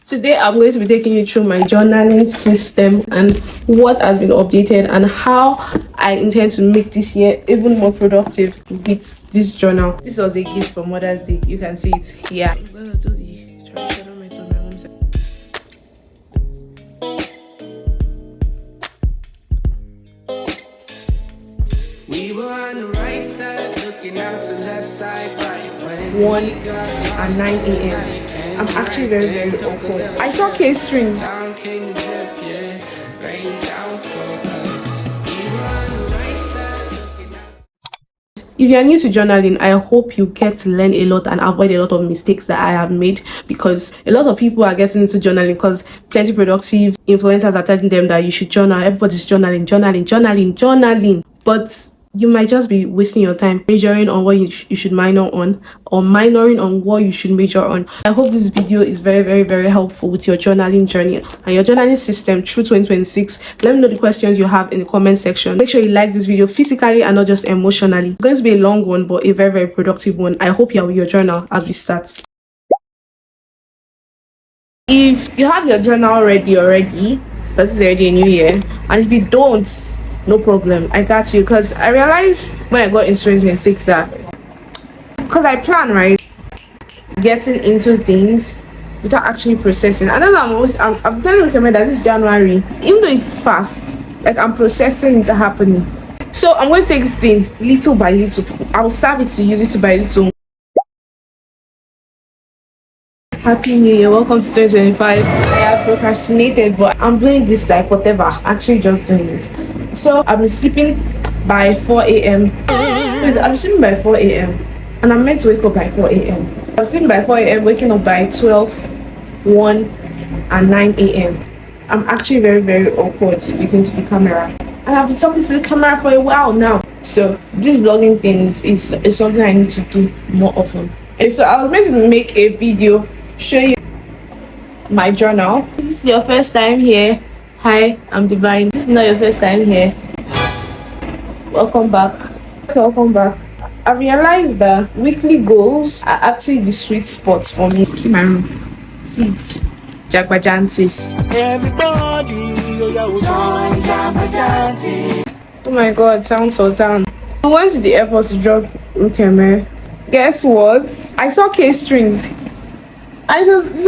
Today I'm going to be taking you through my journaling system and what has been updated and how I intend to make this year even more productive with this journal. This was a gift for Mother's Day. You can see it here. I'm going to do the traditional method my mom said. We were on the right side, looking out the left side, right when 1 and 9 a.m. I'm actually very awkward. I saw K-strings. If you are new to journaling, I hope you get to learn a lot and avoid a lot of mistakes that I have made, because a lot of people are getting into journaling because plenty productive influencers are telling them that you should journal. Everybody's journaling. But you might just be wasting your time majoring on what you should minor on, or minoring on what you should major on. I hope this video is very helpful with your journaling journey and your journaling system through 2026. Let me know the questions you have in the comment section. Make sure you like this video physically and not just emotionally. It's going to be a long one, but a very productive one. I hope you're with your journal as we start. If you have your journal ready already, this is already a new year, and if you don't, no problem, I got you. Because I realized when I got into 2026 that because I plan, right, getting into things without actually processing. I don't know, I'm telling you that this January, even though it's fast, like I'm processing it happening. So I'm going to take this thing little by little. I'll serve it to you little by little. Happy New Year, welcome to 2025. I have procrastinated, but I'm doing this like whatever, actually just doing it. So I've been sleeping by 4 a.m. I'm sleeping by 4 a.m. and I'm meant to wake up by 4 a.m. I'm sleeping by 4 a.m. waking up by 12, 1 and 9 a.m. I'm actually very awkward speaking to the camera, and I've been talking to the camera for a while now. So this vlogging thing is something I need to do more often. And so I was meant to make a video showing you my journal. If this is your first time here, hi, I'm Divine. This is not your first time here, welcome back. I realized that weekly goals are actually the sweet spots for me. See my room, see it, Jagbajantis. Oh my god, sounds so down. We went to the airport to drop Ukeme. Guess what? I saw K-strings. It's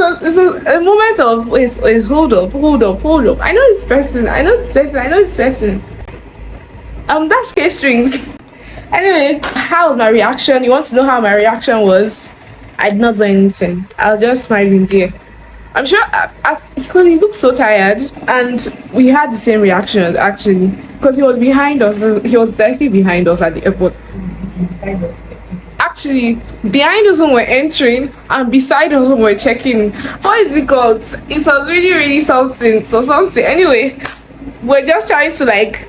a moment of wait, hold up. I know this person. That's K-strings. Anyway, how was my reaction? You want to know how my reaction was? I did not do anything. I was just smiling there. I'm sure because he looked so tired, and we had the same reaction actually, because he was behind us. He was directly behind us at the airport. Actually, behind us when we're entering and beside us when we're checking. What is it called? It was really something. Anyway, we're just trying to like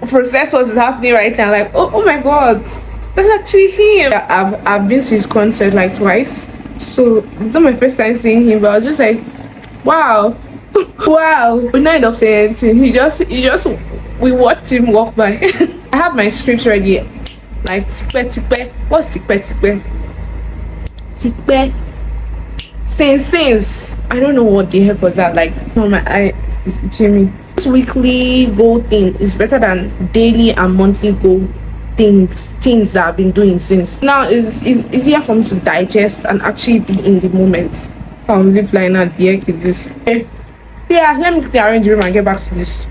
process what is happening right now. Like, oh my god, that's actually him. I've been to his concert like twice, so it's not my first time seeing him, but I was just like, wow. We not end up saying anything. He just we watched him walk by. I have my script ready. Like tikpe. What's tikpe? Since I don't know what the heck was that. Like, no, my eye is itching me. This weekly goal thing is better than daily and monthly goal things that I've been doing since. Now it's easier for me to digest and actually be in the moment. Found lip liner. The heck is this? Yeah, let me arrange the room and get back to this.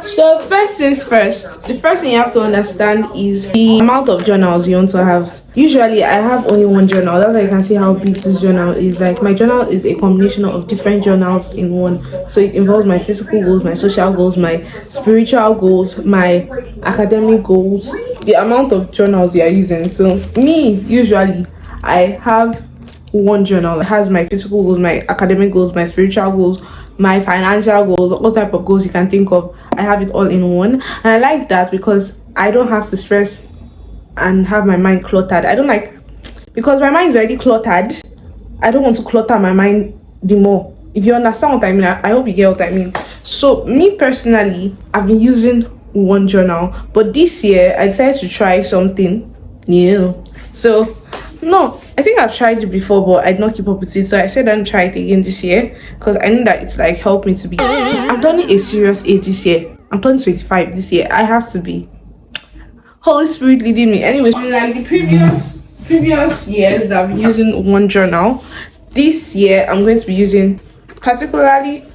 So first things first, the first thing you have to understand is the amount of journals you want to have. Usually I have only one journal. That's why you can see how big this journal is. Like, my journal is a combination of different journals in one. So it involves my physical goals, my social goals, my spiritual goals, my academic goals, the amount of journals you are using. So me, usually I have one journal that has my physical goals, my academic goals, my spiritual goals, my financial goals, all type of goals you can think of. I have it all in one, and I like that because I don't have to stress and have my mind cluttered. I don't like, because my mind is already cluttered, I don't want to clutter my mind the more. If you understand what I mean, I hope you get what I mean. So me personally, I've been using one journal, but this year I decided to try something new. So No, I think I've tried it before, but I did not keep up with it. So I said I'd try it again this year because I know that it's like helped me to be. I'm turning a serious age this year. I'm turning 25 this year. I have to be. Holy Spirit leading me. Anyway, unlike the previous years that I've been using one journal, this year I'm going to be using particularly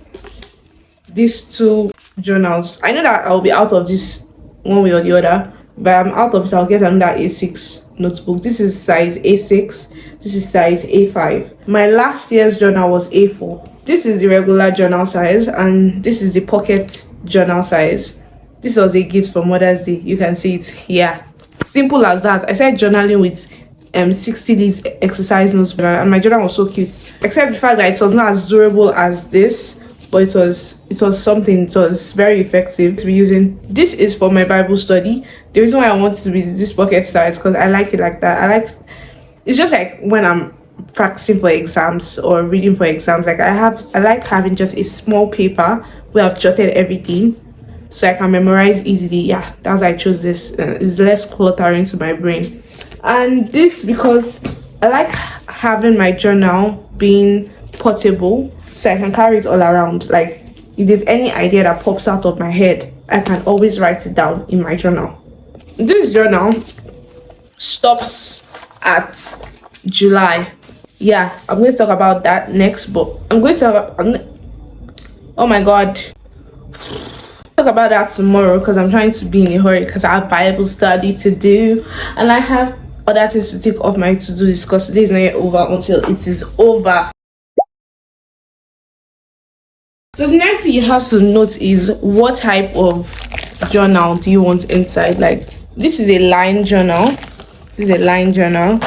these two journals. I know that I'll be out of this one way or the other, but I'm out of it. I'll get another A6 notebook. This is size A6, this is size A5. My last year's journal was A4. This is the regular journal size, and this is the pocket journal size. This was a gift for Mother's Day. You can see it here. Simple as that. I started journaling with 60 leaves exercise notes, and my journal was so cute, except the fact that it was not as durable as this, but it was something. It was very effective to be using. This is for my Bible study. The reason why I want it to be this pocket size because I like it like that. It's just like when I'm practicing for exams or reading for exams, like I like having just a small paper where I've jotted everything so I can memorize easily. Yeah, that's why I chose this. It's less cluttering to my brain. And this because I like having my journal being portable so I can carry it all around. Like if there's any idea that pops out of my head, I can always write it down in my journal. This journal stops at July. Yeah, I'm going to talk about that next, but I'm going to talk oh my god, talk about that tomorrow because I'm trying to be in a hurry because I have Bible study to do and I have other things to take off my to-do list because today is not yet over until it is over. So the next thing you have to note is what type of journal do you want inside. Like this is a line journal. This is a line journal.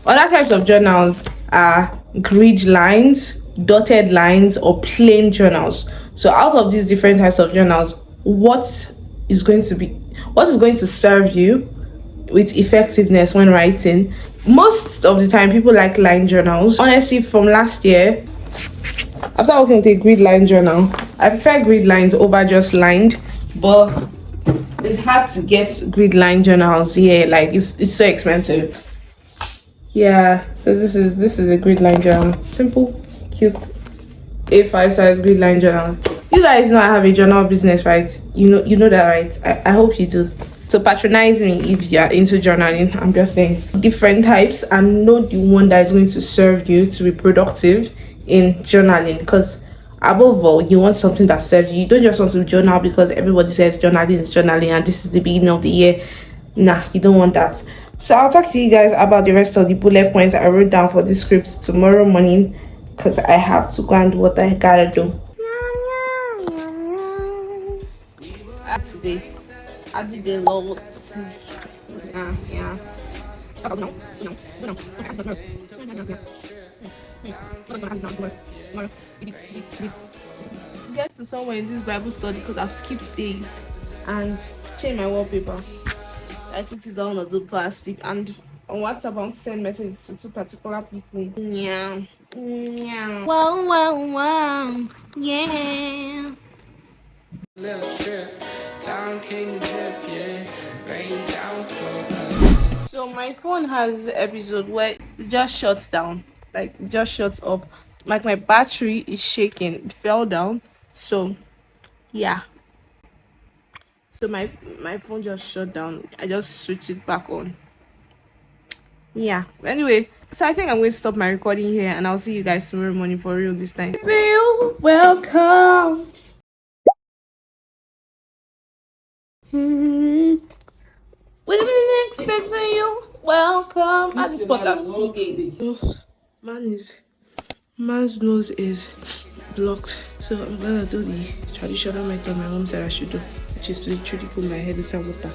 Other types of journals are grid lines, dotted lines, or plain journals. So out of these different types of journals, what is going to serve you with effectiveness when writing? Most of the time people like line journals. Honestly, from last year, after working with a grid line journal, I prefer grid lines over just lined, but it's hard to get grid line journals here. Like it's so expensive. Yeah, so this is a grid line journal. Simple, cute, A5 size grid line journal. You guys know I have a journal business, right? You know that, right? I hope you do. So patronize me if you're into journaling. I'm just saying different types and know the one that is going to serve you to be productive in journaling, because above all you want something that serves you. You don't just want to journal because everybody says journaling is journaling and this is the beginning of the year. Nah, you don't want that. So I'll talk to you guys about the rest of the bullet points I wrote down for this script tomorrow morning because I have to go and do what I gotta do. Today I did a lot. Yeah. Get to somewhere in this Bible study because I've skipped days and changed my wallpaper. I think it's all on the plastic, and on WhatsApp I want to send messages to two particular people. Yeah. Wow. Yeah. So my phone has an episode where it just shuts down, like it just shuts off. Like my battery is shaking, it fell down. So yeah. So my phone just shut down. I just switched it back on. Yeah. Anyway, so I think I'm going to stop my recording here and I'll see you guys tomorrow morning for real this time. Real welcome. What did we expect from you? Welcome. I just put that man's nose is blocked. So I'm gonna do the traditional method my mom said I should do, which is to literally put my head inside water.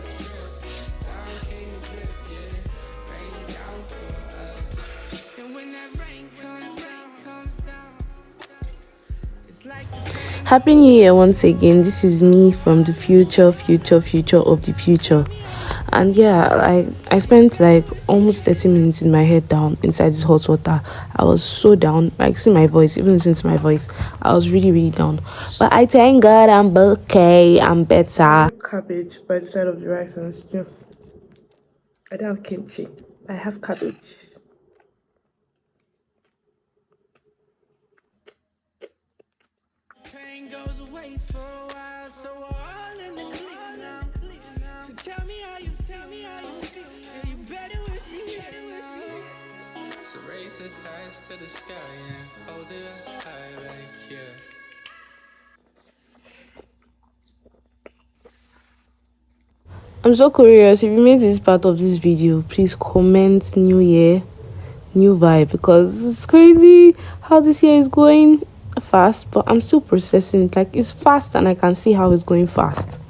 Happy New Year once again. This is me from the future of the future. And yeah, I spent like almost 30 minutes in my head down inside this hot water. I was so down. Like, see my voice, even listen to my voice, I was really down. But I thank God I'm okay, I'm better. Cabbage by the side of the rice and stew. I don't have kimchi, I have cabbage. goes away for a while, so we're all in the clear now. So tell me how you feel, are you better with me now? So raise it eyes to the sky and hold it up high like yeah. I'm so curious, if you made this part of this video, please comment new year, new vibe, because it's crazy how this year is going fast, but I'm still processing it. Like, it's fast and I can see how it's going fast.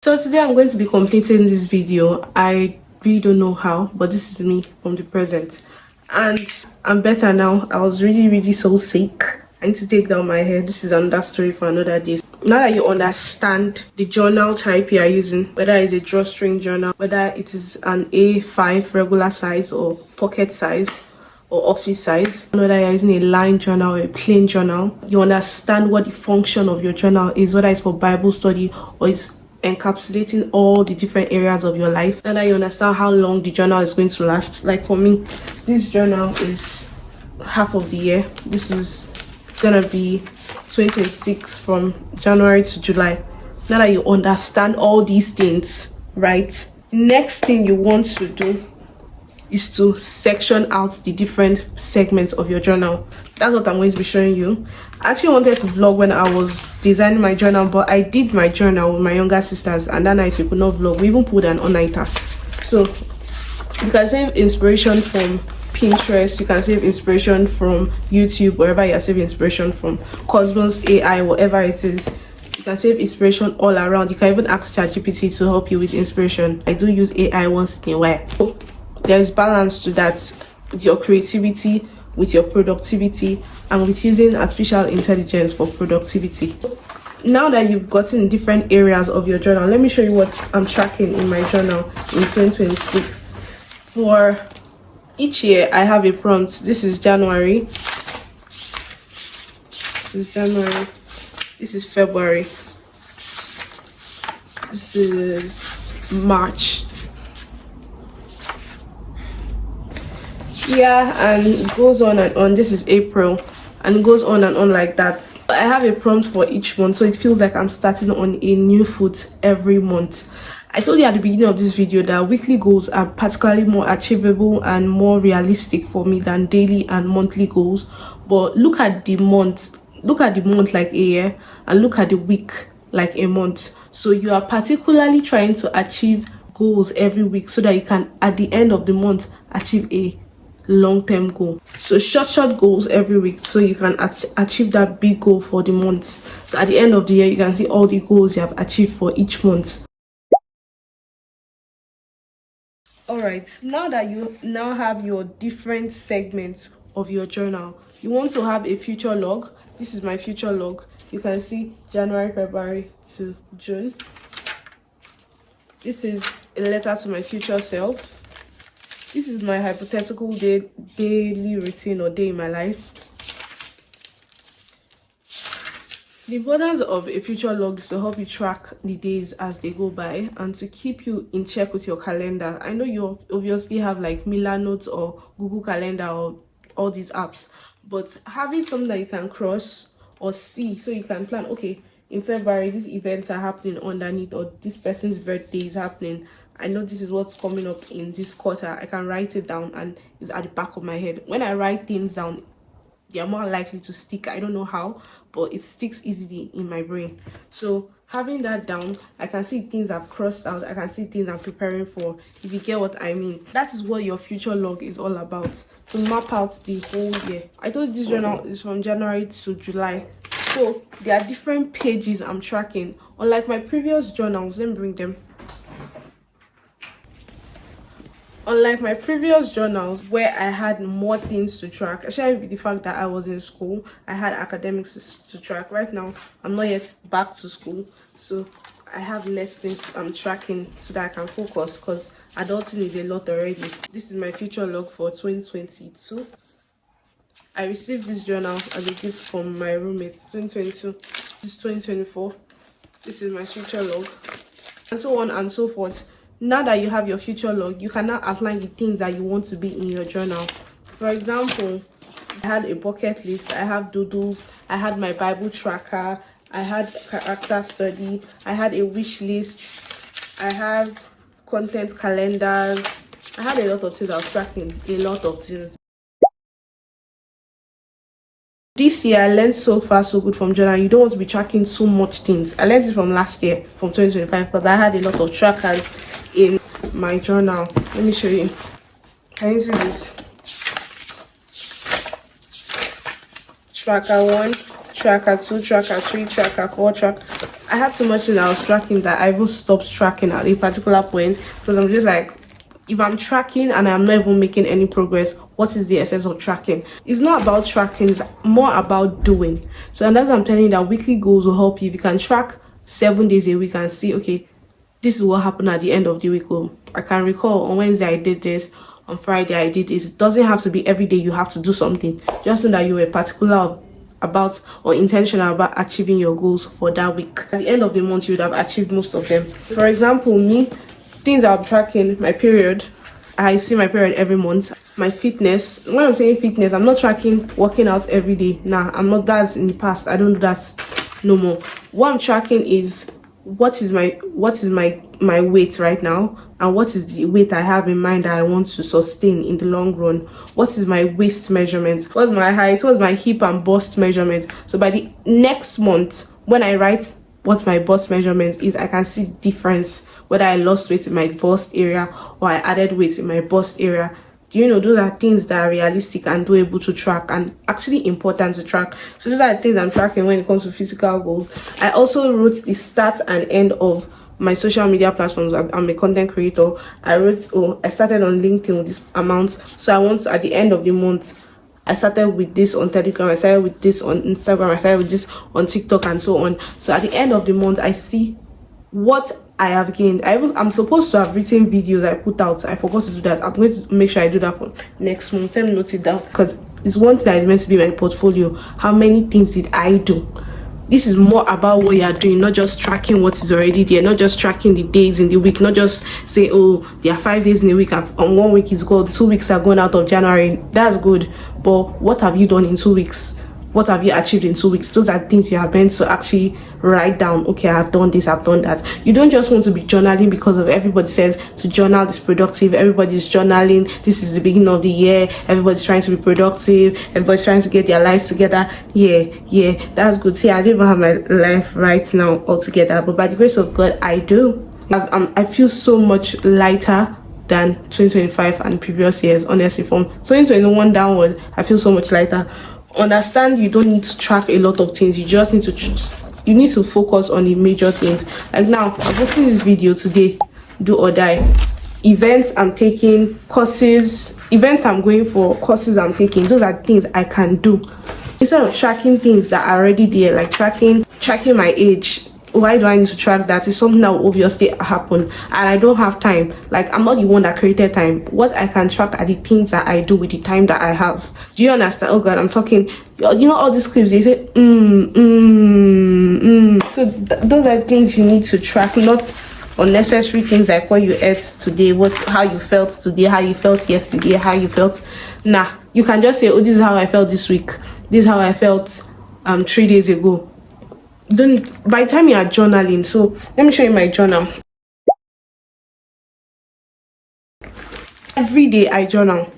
So today I'm going to be completing this video. I really don't know how, but this is me from the present, and I'm better now. I was really so sick. I need to take down my hair. This is another story for another day. Now that you understand the journal type you are using, whether it's a drawstring journal, whether it is an A5 regular size or pocket size or office size, whether you're using a line journal or a plain journal, you understand what the function of your journal is, whether it's for Bible study or it's encapsulating all the different areas of your life. Now that you understand how long the journal is going to last, like for me, this journal is half of the year. This is gonna be 2026 from January to July. Now that you understand all these things, right, the next thing you want to do is to section out the different segments of your journal. That's what I'm going to be showing you. I actually wanted to vlog when I was designing my journal, but I did my journal with my younger sisters, and that night we could not vlog. We even put an all-nighter. So you can save inspiration from Pinterest, you can save inspiration from YouTube, wherever you're saving inspiration from, Cosmos, AI, whatever it is. You can save inspiration all around. You can even ask ChatGPT to help you with inspiration. I do use AI once in a while. So there's balance to that with your creativity, with your productivity, and with using artificial intelligence for productivity. Now that you've gotten different areas of your journal, let me show you what I'm tracking in my journal in 2026. For each year, I have a prompt. This is January. This is January. This is February. This is March. Yeah, and it goes on and on. This is April, and it goes on and on like that. I have a prompt for each month, so it feels like I'm starting on a new foot every month. I told you at the beginning of this video that weekly goals are particularly more achievable and more realistic for me than daily and monthly goals. But look at the month like a year, and look at the week like a month. So you are particularly trying to achieve goals every week so that you can at the end of the month achieve a long-term goal. So short goals every week so you can achieve that big goal for the month. So at the end of the year, you can see all the goals you have achieved for each month. All right, now that you now have your different segments of your journal, you want to have a future log. This is my future log. You can see January, February to June. This is a letter to my future self. This is my hypothetical daily routine or day in my life. The importance of a future log is to help you track the days as they go by and to keep you in check with your calendar. I know you obviously have like Miller Notes or Google Calendar or all these apps, but having something that you can cross or see so you can plan, okay, in February these events are happening underneath, or this person's birthday is happening. I know this is what's coming up in this quarter. I can write it down and it's at the back of my head. When I write things down, they are more likely to stick. I don't know how, but it sticks easily in my brain. So having that down, I can see things I've crossed out. I can see things I'm preparing for, if you get what I mean. That is what your future log is all about, to map out the whole year. I told you this journal is from January to July, so there are different pages I'm tracking. Unlike my previous journals, let me bring them. Unlike my previous journals where I had more things to track, especially with the fact that I was in school, I had academics to track. Right now, I'm not yet back to school, so I have less things I'm tracking so that I can focus, because adulting is a lot already. This is my future log for 2022. I received this journal as a gift from my roommates. 2022, this is 2024. This is my future log, and so on and so forth. Now that you have your future log, you can now outline the things that you want to be in your journal. For example, I had a bucket list, I have doodles, I had my Bible tracker, I had character study, I had a wish list, I had content calendars. I had a lot of things I was tracking, a lot of things. This year, I learned so far, so good from journal. You don't want to be tracking so much things. I learned it from last year, from 2025, because I had a lot of trackers in my journal. Let me show you. Can you see this? Tracker 1, tracker 2, tracker 3, tracker 4, track. I had so much that I was tracking that I even stopped tracking at a particular point, because I'm just like, if I'm tracking and I'm not even making any progress, what is the essence of tracking? It's not about tracking, it's more about doing. So, and that's what I'm telling you, that weekly goals will help you. If you can track 7 days a week and see, okay, this is what happened at the end of the week. Oh, I can recall on Wednesday I did this, on Friday I did this. It doesn't have to be every day you have to do something. Just know that you were particular about or intentional about achieving your goals for that week. At the end of the month, you would have achieved most of them. For example, me, things I'm tracking: my period. I see my period every month. My fitness. When I'm saying fitness, I'm not tracking working out every day. Nah, I'm not. That's in the past. I don't do that no more. What I'm tracking is what is my weight right now, and what is the weight I have in mind that I want to sustain in the long run. What is my waist measurement? What's my height? What's my hip and bust measurement? So by the next month, when I write what my bust measurement is, I can see difference, whether I lost weight in my bust area or I added weight in my bust area. Do you know, those are things that are realistic and doable to track, and actually important to track. So those are the things I'm tracking when it comes to physical goals. I also wrote the start and end of my social media platforms. I'm a content creator. I started on LinkedIn with this amount. So I want to, at the end of the month, I started with this on Telegram, I started with this on Instagram, I started with this on TikTok, and so on. So at the end of the month, I see what I have gained. I'm supposed to have written videos I put out. I forgot to do that. I'm going to make sure I do that for next month. Let me note it down, because it's one thing that is meant to be my portfolio. How many things did I do? This is more about what you are doing, not just tracking what is already there, not just tracking the days in the week, not just say, oh, there are 5 days in the week and on 1 week is good, 2 weeks are going out of January. That's good, but what have you done in 2 weeks? What have you achieved in 2 weeks? Those are things you are meant to actually write down. Okay, I've done this, I've done that. You don't just want to be journaling because of everybody says to journal is productive. Everybody's journaling. This is the beginning of the year. Everybody's trying to be productive. Everybody's trying to get their lives together. Yeah, that's good. See, I don't even have my life right now altogether, but by the grace of God, I do. I feel so much lighter than 2025 and previous years. Honestly, from 2021 downward, I feel so much lighter. Understand, you don't need to track a lot of things. You just need to focus on the major things. Like now, I'm posting this video today, do or die. Events I'm taking, courses, events I'm going for, courses I'm taking. Those are things I can do instead of tracking things that are already there, like tracking my age. Why do I need to track that? It's something that will obviously happen, and I don't have time. Like, I'm not the one that created time. What I can track are the things that I do with the time that I have. Do you understand? Oh God, I'm talking. You know, all these clips, they say So those are things you need to track, not unnecessary things like what you ate today, how you felt today, how you felt yesterday, how you felt. Nah, you can just say, oh, this is how I felt this week. This is how I felt 3 days ago. By the time you are journaling, so let me show you my journal. Every day I journal.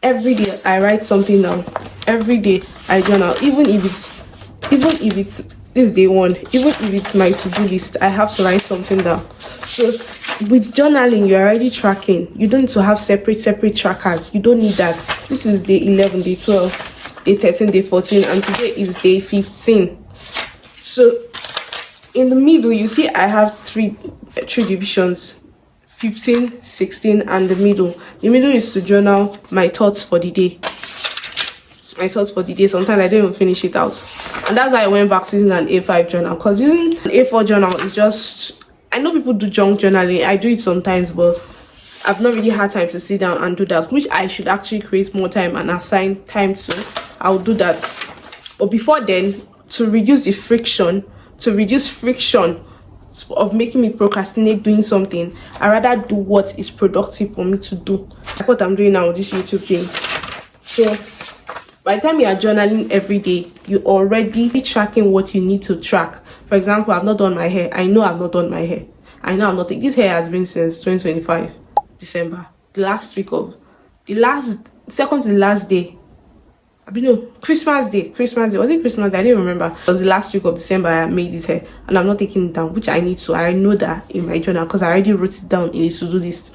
Every day I write something down. Every day I journal. Even if it's this day one, even if it's my to-do list, I have to write something down. So with journaling, you're already tracking. You don't need to have separate trackers. You don't need that. This is day 11, day 12, day 13, day 14, and today is day 15. So in the middle, you see I have three divisions: 15, 16, and the middle. The middle is to journal my thoughts for the day. Sometimes I don't even finish it out, and that's why I went back to using an A5 journal, because using an A4 journal is just, I know people do junk journaling. I do it sometimes, but I've not really had time to sit down and do that, which I should actually create more time and assign time to. I'll do that, but before then, to reduce friction of making me procrastinate doing something, I rather do what is productive for me to do, like what I'm doing now with this YouTube thing. So By the time you are journaling every day, you already tracking what you need to track. For example, I've not done my hair. I know I've not done my hair. I know I'm not. This hair has been since 2025 December. The last week of second to the last day. I mean, no, Christmas Day. Was it Christmas Day? I didn't remember. It was the last week of December I made this hair, and I'm not taking it down, which I need to. I know that in my journal because I already wrote it down in a to-do list.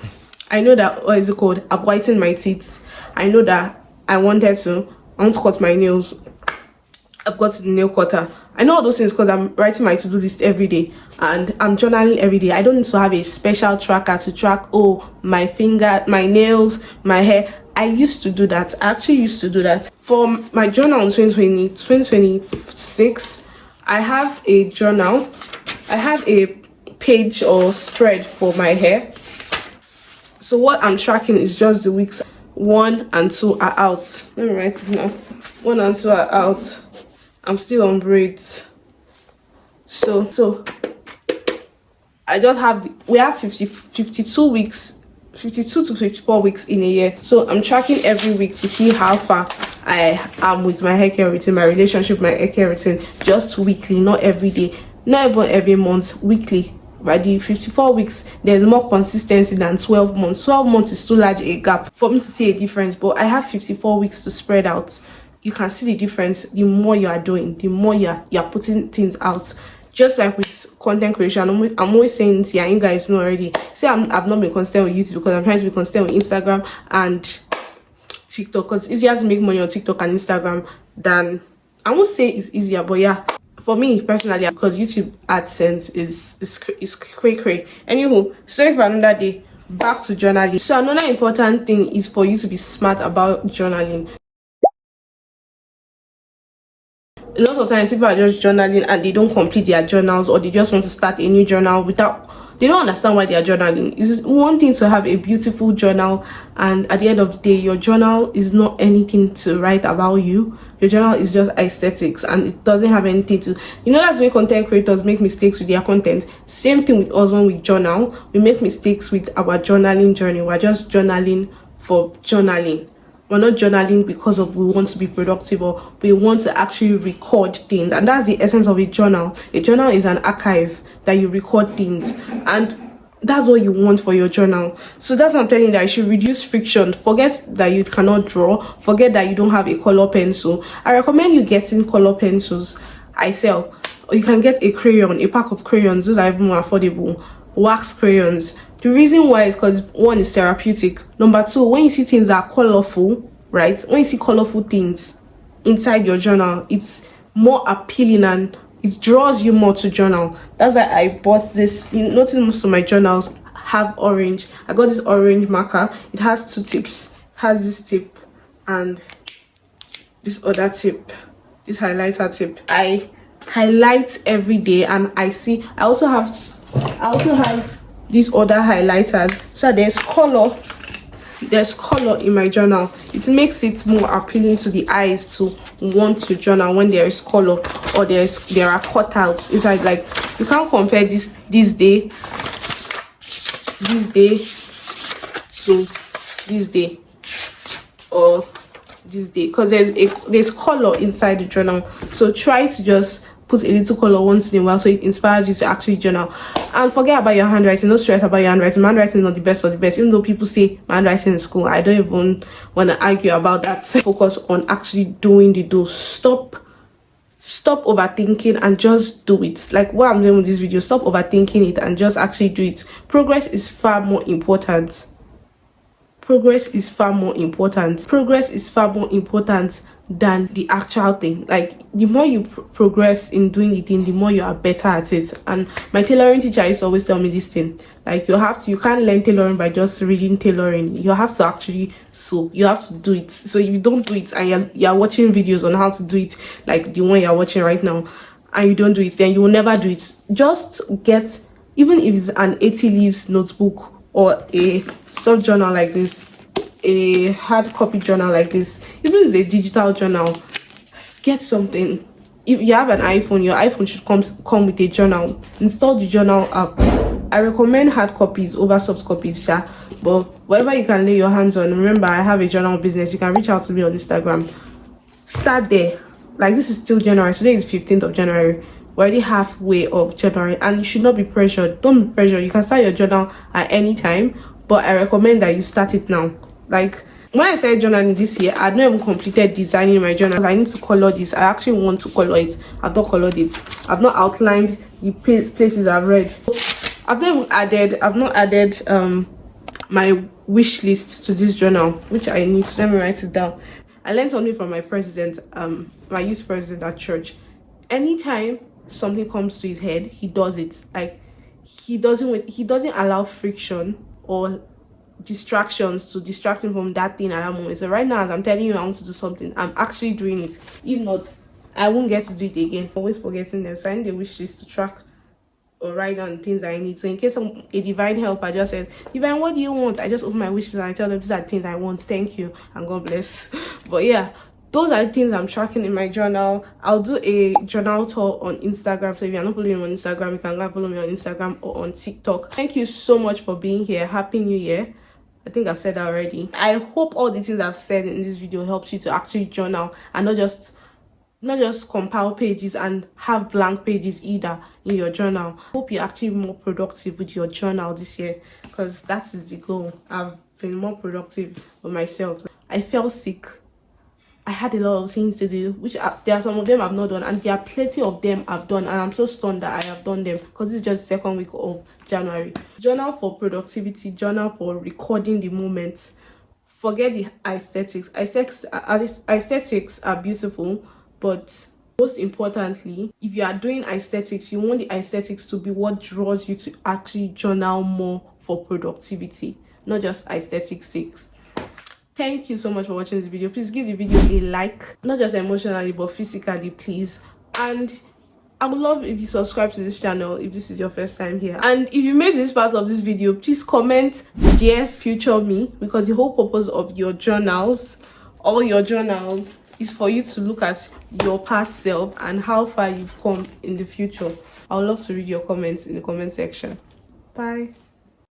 I know that, what is it called? I've whitened my teeth. I know that I want to cut my nails. I've got the nail cutter. I know all those things because I'm writing my to-do list every day and I'm journaling every day. I don't need to have a special tracker to track, my finger, my nails, my hair. I used to do that. I actually used to do that. For my journal in 2026, I have a journal. I have a page or spread for my hair. So what I'm tracking is just the weeks 1 and 2 are out. Let me write it now. 1 and 2 are out. I'm still on braids. So I just have we have 52 weeks, 52 to 54 weeks in a year. So I'm tracking every week to see how far I am with my hair care routine, my relationship, my hair care routine, just weekly, not every day, not even every month, weekly. By the 54 weeks, there's more consistency than 12 months. 12 months is too large a gap for me to see a difference, but I have 54 weeks to spread out. You can see the difference the more you are doing, the more you're putting things out. Just like with content creation, I'm always saying this here, you guys know already. Say I've not been consistent with YouTube because I'm trying to be consistent with Instagram and TikTok, because it's easier to make money on TikTok and Instagram than, I won't say it's easier, but yeah, for me personally, because YouTube AdSense is cray. Anywho, sorry for another day. Back to journaling. So another important thing is for you to be smart about journaling. A lot of times people are just journaling and they don't complete their journals, or they just want to start a new journal they don't understand why they are journaling. It's one thing to have a beautiful journal, and at the end of the day, your journal is not anything to write about you. Your journal is just aesthetics, and it doesn't have anything to, that's the way content creators make mistakes with their content. Same thing with us when we journal. We make mistakes with our journaling journey. We're just journaling for journaling. We're not journaling because we want to be productive, or we want to actually record things. And that's the essence of a journal. A journal is an archive that you record things, and that's what you want for your journal. So that's what I'm telling you, that you should reduce friction. Forget that you cannot draw. Forget that you don't have a color pencil. I recommend you getting color pencils. I sell. Or you can get a crayon, a pack of crayons. Those are even more affordable. Wax crayons. The reason why is because, one, is therapeutic. Number two, when you see things that are colorful, right? When you see colorful things inside your journal, it's more appealing and it draws you more to journal. That's why I bought this. You notice most of my journals have orange. I got this orange marker. It has 2 tips. It has this tip and this other tip. This highlighter tip. I highlight every day, and I also have these other highlighters, so there's color in my journal. It makes it more appealing to the eyes to want to journal when there is color, or there are cutouts. It's like you can't compare this day to this day or this day, because there's color inside the journal. So try to just put a little color once in a while so it inspires you to actually journal. And forget about your handwriting. Don't stress about your handwriting. My handwriting is not the best of the best. Even though people say my handwriting in school, I don't even want to argue about that. Focus on actually doing the do. Stop overthinking and just do it. Like what I'm doing with this video. Stop overthinking it and just actually do it. Progress is far more important. Progress is far more important than the actual thing. Like the more you progress in doing the thing, the more you are better at it. And my tailoring teacher used to always tell me this thing, like you can't learn tailoring by just reading tailoring. You have to actually sew. You have to do it. So if you don't do it and you're watching videos on how to do it, like the one you're watching right now, and you don't do it, then you will never do it. Just get, even if it's an 80 leaves notebook or a soft journal like this, a hard copy journal like this, even if it's a digital journal, get something. If you have an iPhone, your iPhone should come with a journal. Install the journal app. I recommend hard copies over soft copies, but whatever you can lay your hands on. Remember, I have a journal business. You can reach out to me on Instagram. start there. Like, this is still January. Today is 15th of January. We're already halfway of January, and you should not be pressured. Don't be pressured. You can start your journal at any time, but I recommend that you start it now. Like, when I started journaling this year, I'd not even completed designing my journal. I need to color this. I actually want to color it. I've not colored it. I've not outlined the places I've read. I've not added my wish list to this journal, which I need to. Let me write it down. I learned something from my president, my youth president at church. Anytime something comes to his head, he does it. Like, he doesn't allow friction or distractions to distract him from that thing at that moment. So right now, as I'm telling you I want to do something, I'm actually doing it. If not, I won't get to do it again. Always forgetting them. So I need a wish list to track or write down things I need. So in case a divine helper just said, Divine, what do you want? I just open my wish list and I tell them these are things I want. Thank you and God bless. But yeah, those are the things I'm tracking in my journal. I'll do a journal tour on Instagram. So if you're not following me on Instagram, you can go follow me on Instagram or on TikTok. Thank you so much for being here. Happy New Year. I think I've said that already. I hope all the things I've said in this video helps you to actually journal and not just compile pages and have blank pages either in your journal. Hope you're actually more productive with your journal this year, because that is the goal. I've been more productive with myself. I felt sick. I had a lot of things to do, which there are some of them I've not done, and there are plenty of them I've done, and I'm so stunned that I have done them, because it's just the second week of January. Journal for productivity, journal for recording the moments. Forget the aesthetics. Aesthetics are beautiful, but most importantly, if you are doing aesthetics, you want the aesthetics to be what draws you to actually journal more for productivity, not just aesthetic sakes. Thank you so much for watching this video. Please give the video a like, not just emotionally but physically, please. And I would love if you subscribe to this channel if this is your first time here. And if you made this part of this video, please comment dear future me, because the whole purpose of your journals, all your journals, is for you to look at your past self and how far you've come in the future. I would love to read your comments in the comment section. Bye.